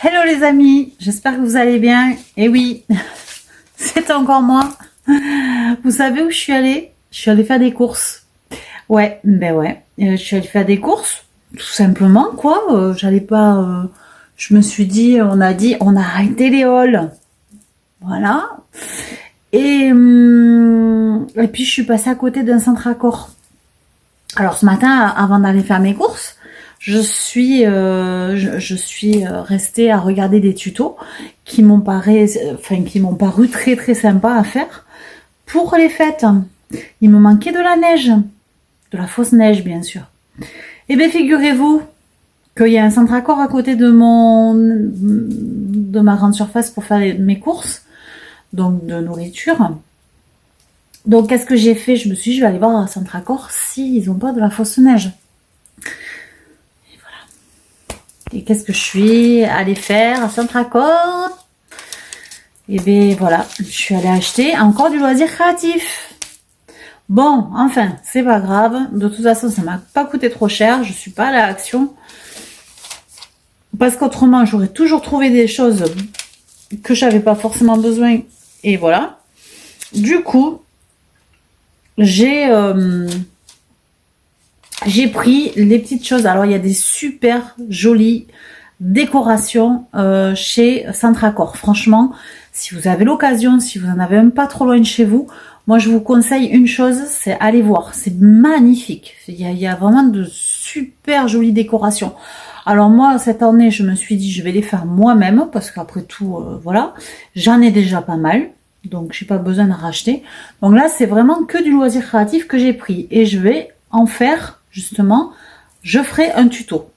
Hello les amis, j'espère que vous allez bien. Et oui, c'est encore moi. Vous savez où je suis allée? Je suis allée faire des courses. Ouais, ben ouais, je suis allée faire des courses, tout simplement quoi. J'allais pas. Je me suis dit, on a arrêté les halls, voilà. Et puis je suis passée à côté d'un centre Accor. Alors ce matin, avant d'aller faire mes courses, je suis restée à regarder des tutos qui m'ont paru très très sympas à faire pour les fêtes. Il me manquait de la neige, de la fausse neige bien sûr. Et bien figurez-vous qu'il y a un centre Accor à côté de ma grande surface pour faire mes courses, donc de nourriture. Donc qu'est-ce que j'ai fait? Je me suis dit, je vais aller voir un centre Accor s'ils n'ont pas de la fausse neige. Et qu'est-ce que je suis allée faire à centre Accor? Et bien voilà, je suis allée acheter encore du loisir créatif. Bon, enfin, c'est pas grave. De toute façon, ça m'a pas coûté trop cher. Je suis pas à l'action. Parce qu'autrement, j'aurais toujours trouvé des choses que j'avais pas forcément besoin. Et voilà. Du coup, j'ai pris les petites choses. Alors, il y a des super jolies décorations chez Centre Accor. Franchement, si vous avez l'occasion, si vous en avez même pas trop loin de chez vous, moi je vous conseille une chose, c'est aller voir. C'est magnifique. Il y a vraiment de super jolies décorations. Alors moi, cette année, je me suis dit, je vais les faire moi-même, parce qu'après tout, voilà, j'en ai déjà pas mal. Donc, j'ai pas besoin de racheter. Donc là, c'est vraiment que du loisir créatif que j'ai pris. Et je vais en faire, justement, je ferai un tuto.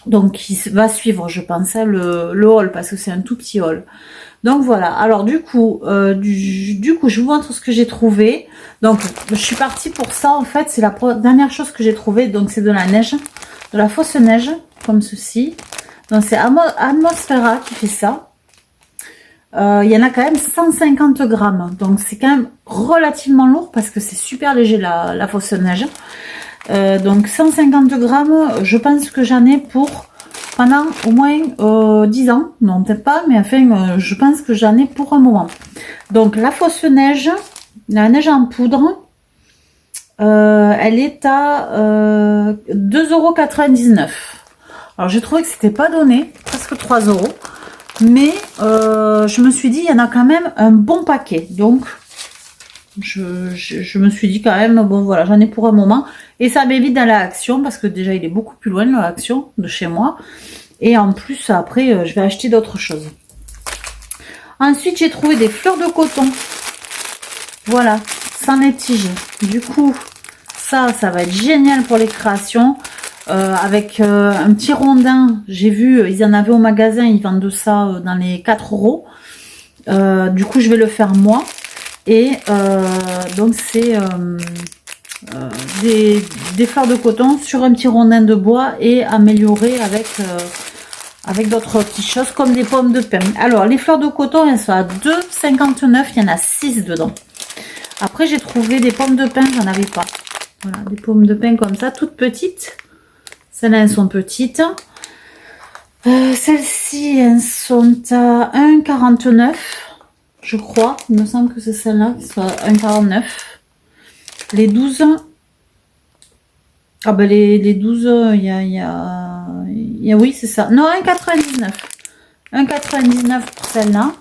Donc, il va suivre, je pense, le haul, parce que c'est un tout petit haul. Donc, voilà. Alors, du coup, je vous montre ce que j'ai trouvé. Donc, je suis partie pour ça, en fait. C'est la dernière chose que j'ai trouvée. Donc, c'est de la neige, de la fausse neige, comme ceci. Donc, c'est Atmosphera qui fait ça. Il y en a quand même 150 grammes. Donc, c'est quand même relativement lourd, parce que c'est super léger, la fausse neige. Donc 150 grammes, je pense que j'en ai pour pendant au moins 10 ans. Non, peut-être pas, mais enfin, je pense que j'en ai pour un moment. Donc la fausse neige, la neige en poudre, elle est à 2,99 €. Alors j'ai trouvé que c'était pas donné, presque 3 €. Mais je me suis dit, il y en a quand même un bon paquet. Donc je me suis dit quand même, bon voilà, j'en ai pour un moment. Et ça m'évite d'aller à Action, parce que déjà il est beaucoup plus loin, l'Action, de chez moi. Et en plus, après, je vais acheter d'autres choses. Ensuite, j'ai trouvé des fleurs de coton. Voilà, sans les tiges. Du coup, ça va être génial pour les créations. Avec un petit rondin, j'ai vu, ils en avaient au magasin, ils vendent ça dans les 4 €. Du coup, je vais le faire moi. Et donc c'est des fleurs de coton sur un petit rondin de bois et amélioré avec d'autres petites choses comme des pommes de pin. Alors les fleurs de coton, elles sont à 2,59 €, il y en a 6 dedans. Après j'ai trouvé des pommes de pin, j'en avais pas. Voilà, des pommes de pin comme ça, toutes petites. Celles-là, elles sont petites. Celles-ci, elles sont à 1,49 €. Je crois, il me semble que c'est celle-là qui soit 1,49 €. Les 12, ah ben les 12, oui c'est ça. Non, 1,99 €. 1,99 € pour celle-là.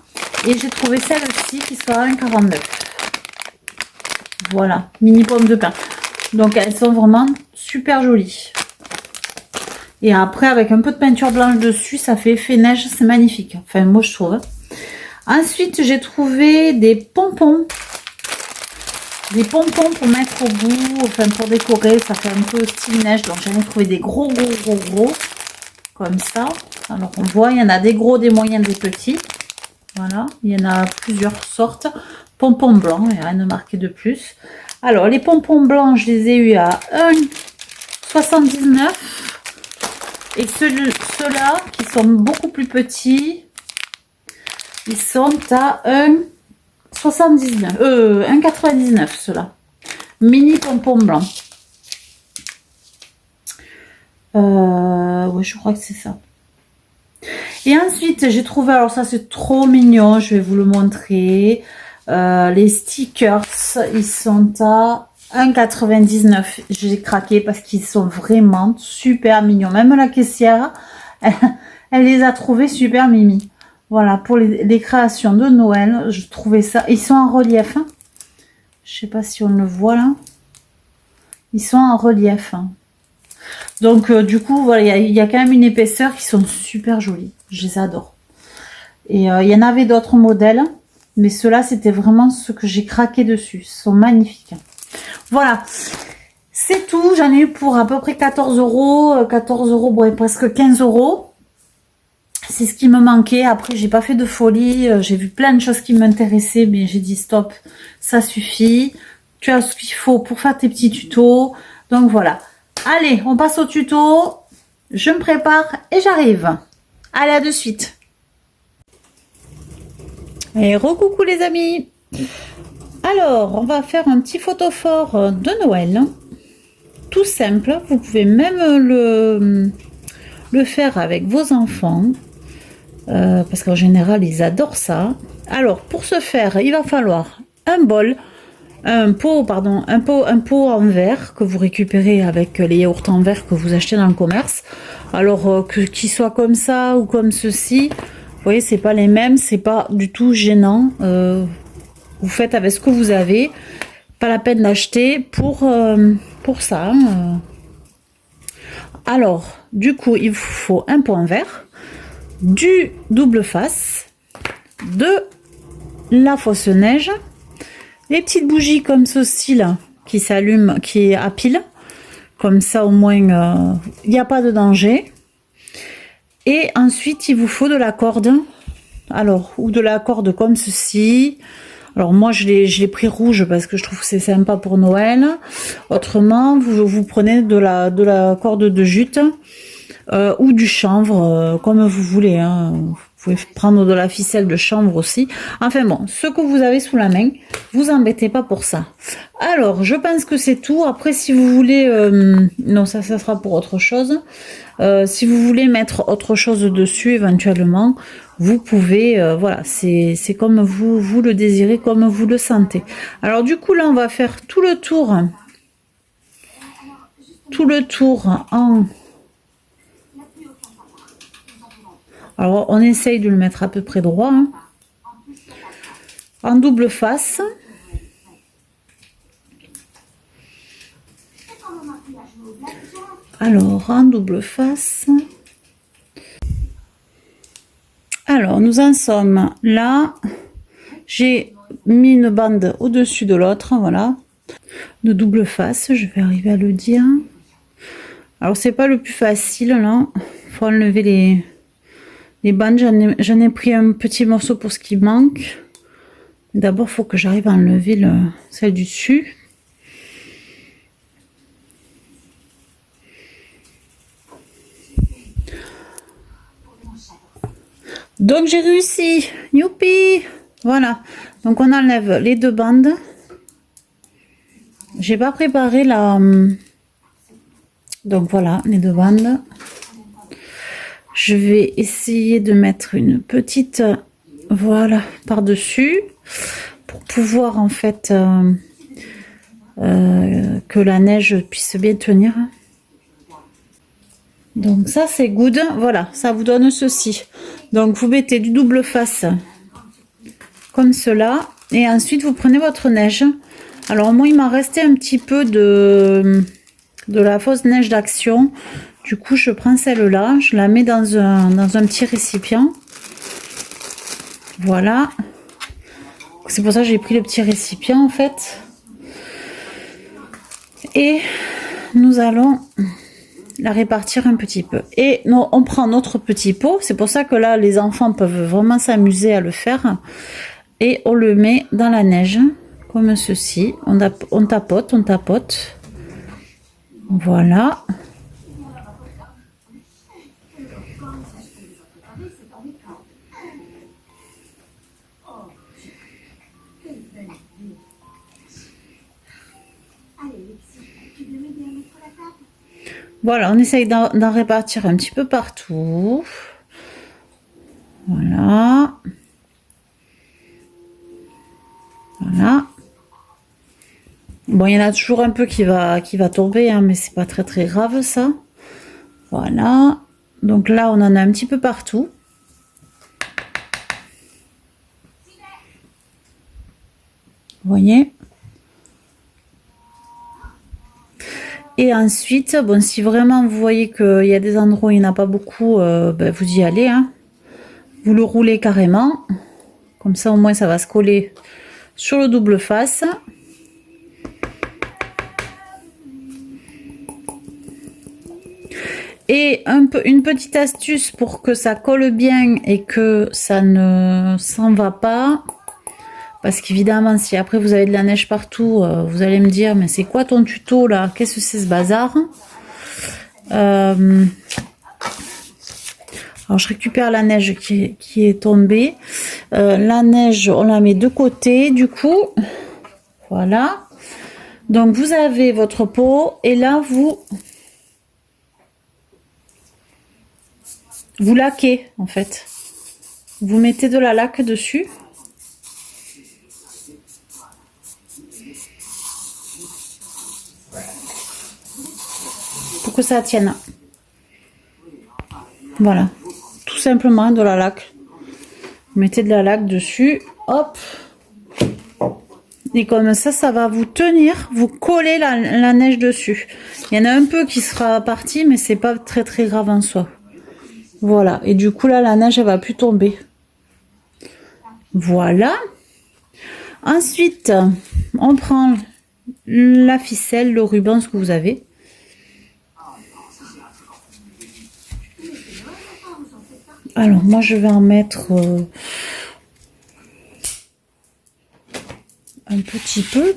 Et j'ai trouvé celle-ci qui soit à 1,49 €. Voilà, mini pommes de pin. Donc elles sont vraiment super jolies. Et après avec un peu de peinture blanche dessus, ça fait effet neige, c'est magnifique. Enfin moi je trouve. Ensuite, j'ai trouvé des pompons. Des pompons pour mettre au bout, enfin pour décorer, ça fait un peu style neige. Donc j'en ai trouvé des gros, comme ça. Alors on voit, il y en a des gros, des moyens, des petits. Voilà, il y en a plusieurs sortes. Pompons blancs, il n'y a rien de marqué de plus. Alors les pompons blancs, je les ai eu à 1,79 €. Et ceux-là, qui sont beaucoup plus petits, ils sont à 1,99 € ceux-là. Mini pompon blanc. Oui, je crois que c'est ça. Et ensuite, j'ai trouvé, alors ça c'est trop mignon, je vais vous le montrer. Les stickers, ils sont à 1,99 €. J'ai craqué parce qu'ils sont vraiment super mignons. Même la caissière, elle les a trouvés super mimi. Voilà, pour les créations de Noël, je trouvais ça. Ils sont en relief. Hein. Je sais pas si on le voit là. Ils sont en relief. Hein. Donc, du coup, voilà, il y a quand même une épaisseur qui sont super jolies. Je les adore. Et il y en avait d'autres modèles. Mais ceux-là, c'était vraiment ce que j'ai craqué dessus. Ils sont magnifiques. Voilà. C'est tout. J'en ai eu pour à peu près 14 €. 14 €, bon, presque 15 €. C'est ce qui me manquait. Après, j'ai pas fait de folie. J'ai vu plein de choses qui m'intéressaient. Mais j'ai dit stop. Ça suffit. Tu as ce qu'il faut pour faire tes petits tutos. Donc voilà. Allez, on passe au tuto. Je me prépare et j'arrive. Allez, à de suite. Et recoucou les amis. Alors, on va faire un petit photophore de Noël. Tout simple. Vous pouvez même le faire avec vos enfants. Parce qu'en général, ils adorent ça. Alors, pour ce faire, il va falloir un bol. Un pot en verre que vous récupérez avec les yaourts en verre que vous achetez dans le commerce. Alors qu'il soit comme ça ou comme ceci, vous voyez, c'est pas les mêmes, c'est pas du tout gênant. Vous faites avec ce que vous avez, pas la peine d'acheter pour ça. Alors, du coup, il vous faut un pot en verre, du double face, de la fausse neige. Les petites bougies comme ceci là, qui s'allument, qui est à pile. Comme ça au moins, il n'y a pas de danger. Et ensuite, il vous faut de la corde. Alors, ou de la corde comme ceci. Alors moi, je l'ai pris rouge parce que je trouve que c'est sympa pour Noël. Autrement, vous prenez de la corde de jute ou du chanvre, comme vous voulez. Hein. Vous pouvez prendre de la ficelle de chanvre aussi. Enfin bon, ce que vous avez sous la main, vous embêtez pas pour ça. Alors, je pense que c'est tout. Après, si vous voulez... non, ça sera pour autre chose. Si vous voulez mettre autre chose dessus, éventuellement, vous pouvez... voilà, c'est comme vous le désirez, comme vous le sentez. Alors, du coup, là, on va faire tout le tour. Tout le tour en... Alors, on essaye de le mettre à peu près droit. Hein. En double face. Alors, en double face. Alors, nous en sommes là. J'ai mis une bande au-dessus de l'autre. Voilà. De double face. Je vais arriver à le dire. Alors, c'est pas le plus facile, là. Il faut enlever les bandes. J'en ai pris un petit morceau pour ce qui manque. D'abord, il faut que j'arrive à enlever celle du dessus. Donc, j'ai réussi. Youpi! Voilà. Donc, on enlève les deux bandes. J'ai pas préparé la... Donc, voilà, les deux bandes. Je vais essayer de mettre une petite... Voilà, par-dessus. Pour pouvoir, en fait... que la neige puisse bien tenir. Donc ça c'est good, voilà, ça vous donne ceci. Donc vous mettez du double face comme cela et ensuite vous prenez votre neige. Alors moi il m'a resté un petit peu de la fausse neige d'action. Du coup je prends celle-là, je la mets dans un petit récipient. Voilà. C'est pour ça que j'ai pris le petit récipient en fait. Et nous allons la répartir un petit peu. Et non, on prend notre petit pot. C'est pour ça que là, les enfants peuvent vraiment s'amuser à le faire. Et on le met dans la neige, comme ceci. On tapote, on tapote. Voilà. Voilà, on essaye d'en répartir un petit peu partout. Voilà. Voilà. Bon, il y en a toujours un peu qui va tomber, hein, mais c'est pas très très grave ça. Voilà. Donc là, on en a un petit peu partout. Vous voyez? Et ensuite, bon, si vraiment vous voyez qu'il y a des endroits où il n'y en a pas beaucoup, ben, vous y allez, hein. Vous le roulez carrément. Comme ça, au moins, ça va se coller sur le double face. Et une petite astuce pour que ça colle bien et que ça ne s'en va pas. Parce qu'évidemment, si après vous avez de la neige partout, vous allez me dire, mais c'est quoi ton tuto là? Qu'est-ce que c'est ce bazar? Alors je récupère la neige qui est tombée. La neige, on la met de côté du coup. Voilà. Donc vous avez votre pot et là vous laquez en fait. Vous mettez de la laque dessus. Pour que ça tienne. Voilà. Tout simplement de la laque. Vous mettez de la laque dessus. Hop. Et comme ça va vous tenir, vous collez la neige dessus. Il y en a un peu qui sera parti, mais c'est pas très très grave en soi. Voilà. Et du coup là, la neige elle va plus tomber. Voilà. Ensuite, on prend la ficelle, le ruban, ce que vous avez. Alors moi je vais en mettre un petit peu.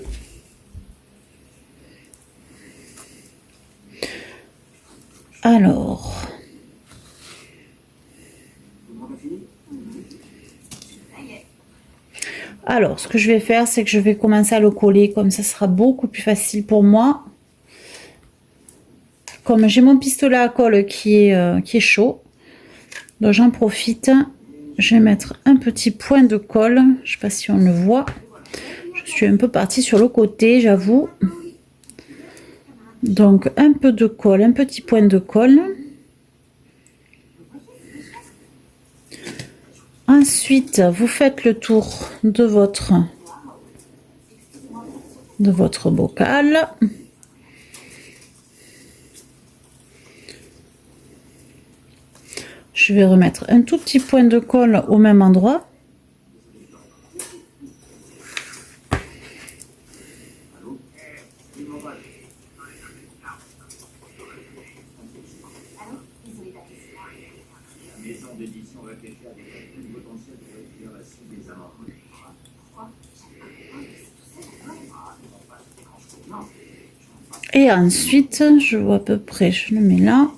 Alors, ce que je vais faire, c'est que je vais commencer à le coller, comme ça sera beaucoup plus facile pour moi. Comme j'ai mon pistolet à colle qui est chaud, donc j'en profite. Je vais mettre un petit point de colle, je sais pas si on le voit. Je suis un peu partie sur le côté, j'avoue. Donc un peu de colle, un petit point de colle. Ensuite, vous faites le tour de votre bocal. Je vais remettre un tout petit point de colle au même endroit. Et ensuite, je vois à peu près, je le mets là.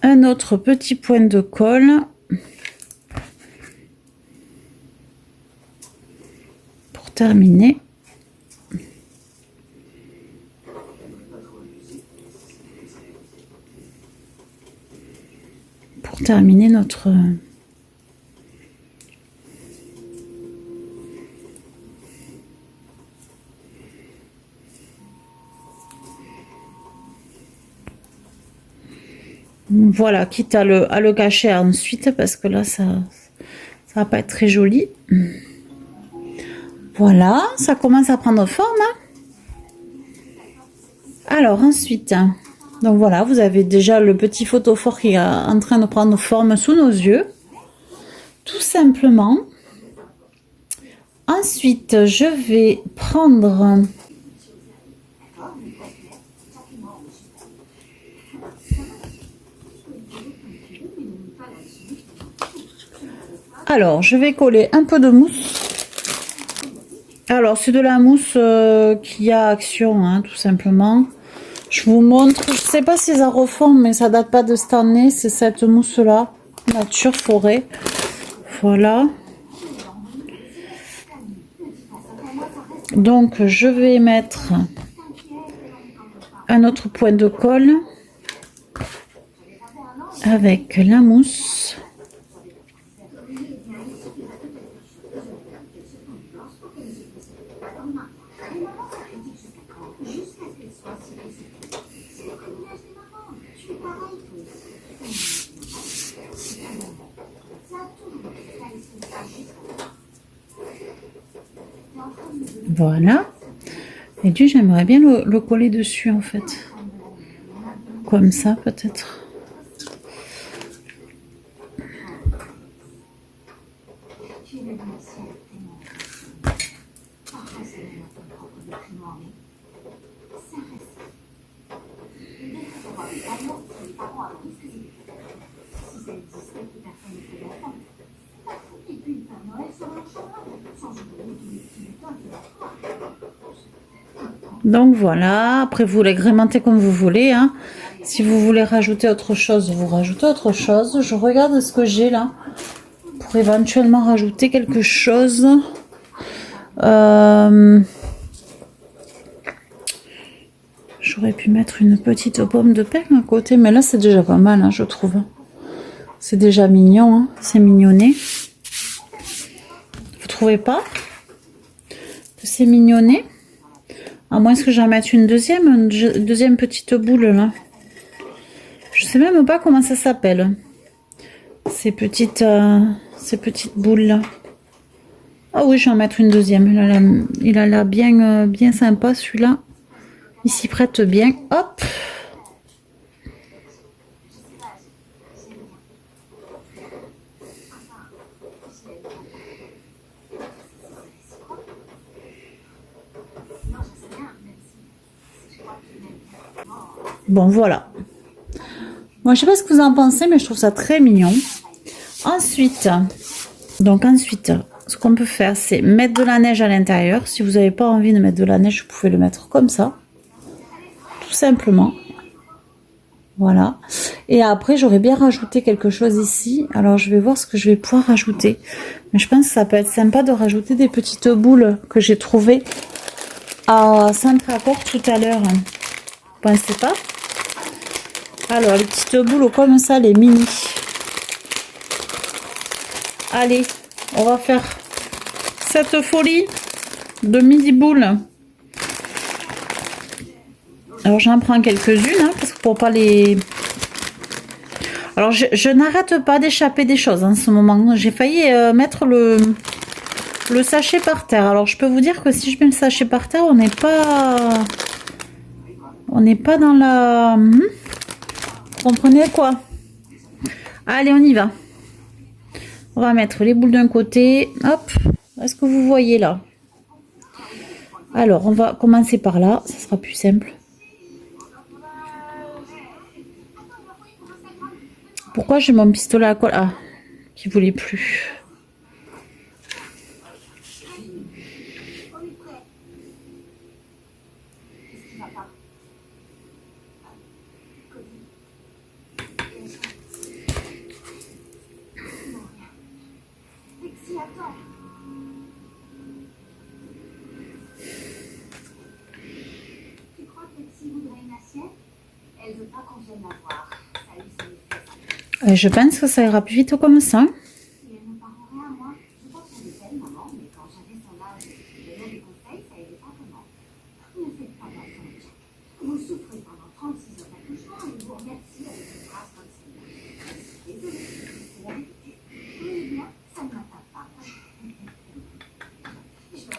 Un autre petit point de colle. Pour terminer. Pour terminer notre... Voilà, quitte à le cacher ensuite, parce que là, ça va pas être très joli. Voilà, ça commence à prendre forme. Hein. Alors, ensuite, donc voilà, vous avez déjà le petit photophore qui est en train de prendre forme sous nos yeux. Tout simplement. Ensuite, je vais prendre... Alors, je vais coller un peu de mousse. Alors, c'est de la mousse qui a action, hein, tout simplement. Je vous montre. Je sais pas si ça refond, mais ça date pas de cette année. C'est cette mousse-là, nature forêt. Voilà. Donc, je vais mettre un autre point de colle. avec la mousse. Voilà. Et du j'aimerais bien le coller dessus en fait. Comme ça peut-être. Donc voilà, après vous l'agrémentez comme vous voulez, hein. Si vous voulez rajouter autre chose, vous rajoutez autre chose. Je regarde ce que j'ai là pour éventuellement rajouter quelque chose. J'aurais pu mettre une petite pomme de pin à côté, mais là c'est déjà pas mal, hein, je trouve. C'est déjà mignon, hein, c'est mignonné. Vous trouvez pas que c'est mignonné? À moins que j'en mette une deuxième petite boule là. Je sais même pas comment ça s'appelle. Ces petites boules là. Ah oui, je vais en mettre une deuxième. Il a l'air bien, bien sympa celui-là. Il s'y prête bien. Hop. Bon, voilà. Moi, je sais pas ce que vous en pensez, mais je trouve ça très mignon. Ensuite, ce qu'on peut faire, c'est mettre de la neige à l'intérieur. Si vous n'avez pas envie de mettre de la neige, vous pouvez le mettre comme ça. Tout simplement. Voilà. Et après, j'aurais bien rajouté quelque chose ici. Alors, je vais voir ce que je vais pouvoir rajouter. Mais je pense que ça peut être sympa de rajouter des petites boules que j'ai trouvées à Centre-Accord tout à l'heure. Vous pensez pas? Alors, les petites boules comme ça, les mini. Allez, on va faire cette folie de midi boules. Alors, j'en prends quelques-unes, hein, parce que pour pas les... Alors, je n'arrête pas d'échapper des choses en ce moment. J'ai failli mettre le sachet par terre. Alors, je peux vous dire que si je mets le sachet par terre, on n'est pas dans la... Vous comprenez quoi? Allez, on y va. On va mettre les boules d'un côté. Hop. Est-ce que vous voyez là? Alors, on va commencer par là. Ça sera plus simple. Pourquoi j'ai mon pistolet à colle? Ah, qui voulait plus. Je pense que ça ira plus vite comme ça.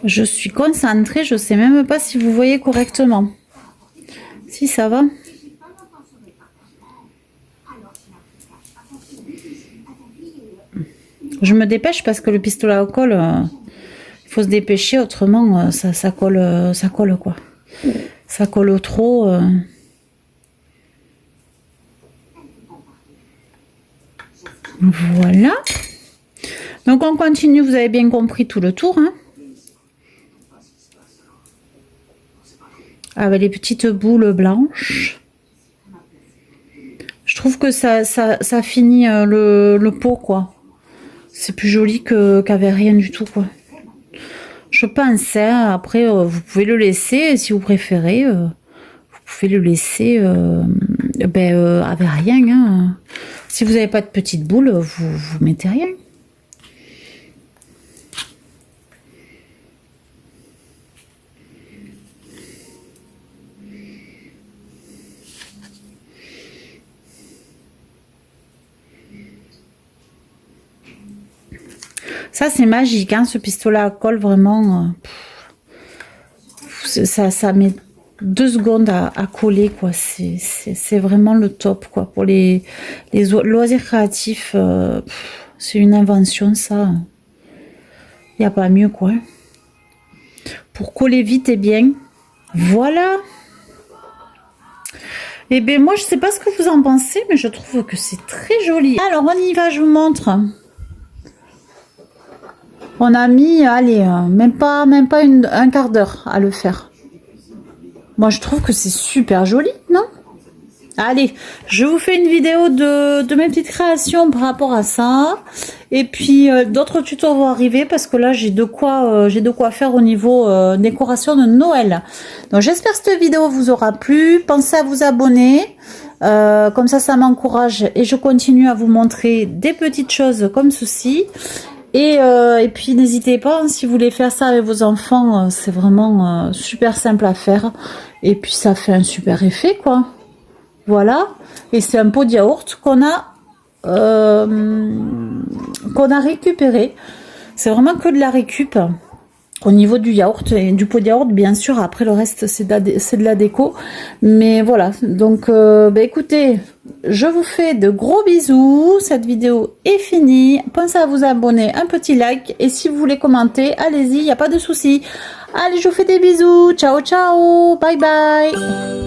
Je suis concentrée, je sais même pas si vous voyez correctement. Si ça va. Je me dépêche parce que le pistolet à colle, il faut se dépêcher, autrement ça colle quoi. Ça colle trop. Voilà. Donc on continue, vous avez bien compris tout le tour. Hein. Avec les petites boules blanches. Je trouve que ça finit le pot quoi. C'est plus joli qu'avec rien du tout quoi. Je pense, hein, après vous pouvez le laisser si vous préférez. Vous pouvez le laisser avec rien. Hein. Si vous n'avez pas de petite boule, vous mettez rien. Ça, c'est magique, hein, ce pistolet à colle, vraiment. Ça met 2 secondes à coller, quoi. C'est vraiment le top, quoi. Pour les loisirs créatifs, c'est une invention, ça. Il n'y a pas mieux, quoi. Pour coller vite et bien. Voilà. Et bien, moi, je sais pas ce que vous en pensez, mais je trouve que c'est très joli. Alors, on y va, je vous montre. On a mis, allez, même pas un quart d'heure à le faire. Moi, je trouve que c'est super joli, non? Allez, je vous fais une vidéo de mes petites créations par rapport à ça. Et puis, d'autres tutos vont arriver parce que là, j'ai de quoi faire au niveau décoration de Noël. Donc, j'espère que cette vidéo vous aura plu. Pensez à vous abonner. Comme ça m'encourage et je continue à vous montrer des petites choses comme ceci. Et puis n'hésitez pas, hein, si vous voulez faire ça avec vos enfants, c'est vraiment super simple à faire. Et puis ça fait un super effet, quoi. Voilà. Et c'est un pot de yaourt qu'on a récupéré. C'est vraiment que de la récup. Au niveau du yaourt et du pot de yaourt, bien sûr, après le reste c'est de la déco, mais voilà, donc écoutez, je vous fais de gros bisous, cette vidéo est finie, pensez à vous abonner, un petit like, et si vous voulez commenter, allez-y, il n'y a pas de souci. Allez, je vous fais des bisous, ciao ciao, bye bye.